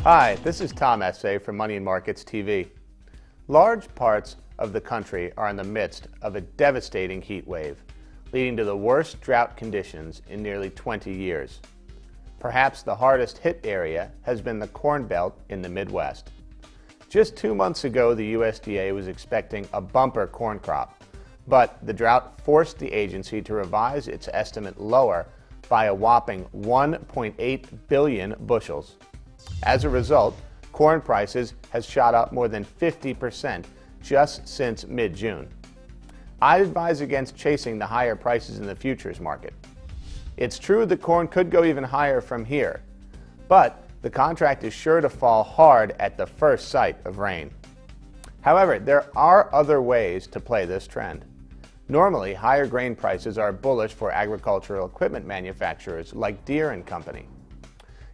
Hi, this is Tom Essaye from Money and Markets TV. Large parts of the country are in the midst of a devastating heat wave, leading to the worst drought conditions in nearly 20 years. Perhaps the hardest hit area has been the Corn Belt in the Midwest. Just 2 months ago, the USDA was expecting a bumper corn crop, but the drought forced the agency to revise its estimate lower by a whopping 1.8 billion bushels. As a result, corn prices has shot up more than 50% just since mid-June. I'd advise against chasing the higher prices in the futures market. It's true that corn could go even higher from here, but the contract is sure to fall hard at the first sight of rain. However, there are other ways to play this trend. Normally, higher grain prices are bullish for agricultural equipment manufacturers like Deere & Company.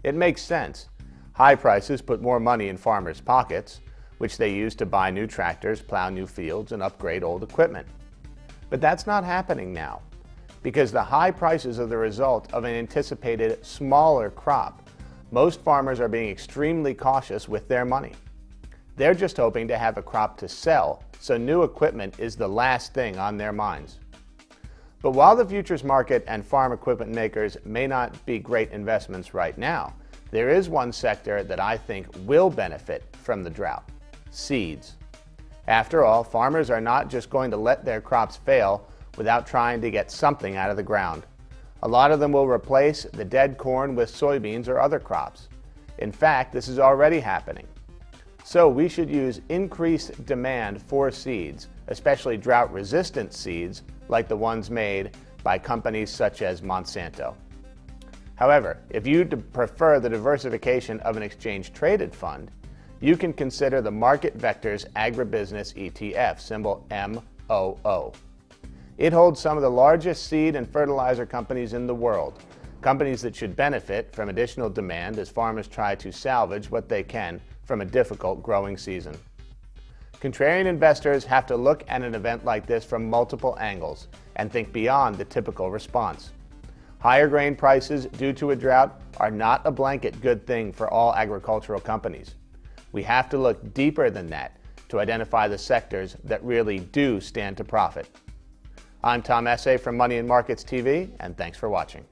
It makes sense. High prices put more money in farmers' pockets, which they use to buy new tractors, plow new fields, and upgrade old equipment. But that's not happening now, because the high prices are the result of an anticipated smaller crop. Most farmers are being extremely cautious with their money. They're just hoping to have a crop to sell, so new equipment is the last thing on their minds. But while the futures market and farm equipment makers may not be great investments right now, there is one sector that I think will benefit from the drought: seeds. After all, farmers are not just going to let their crops fail without trying to get something out of the ground. A lot of them will replace the dead corn with soybeans or other crops. In fact, this is already happening. So we should use increased demand for seeds, especially drought-resistant seeds like the ones made by companies such as Monsanto. However, if you prefer the diversification of an exchange-traded fund, you can consider the Market Vectors Agribusiness ETF, symbol MOO. It holds some of the largest seed and fertilizer companies in the world, companies that should benefit from additional demand as farmers try to salvage what they can from a difficult growing season. Contrarian investors have to look at an event like this from multiple angles and think beyond the typical response. Higher grain prices due to a drought are not a blanket good thing for all agricultural companies. We have to look deeper than that to identify the sectors that really do stand to profit. I'm Tom Essaye from Money and Markets TV, and thanks for watching.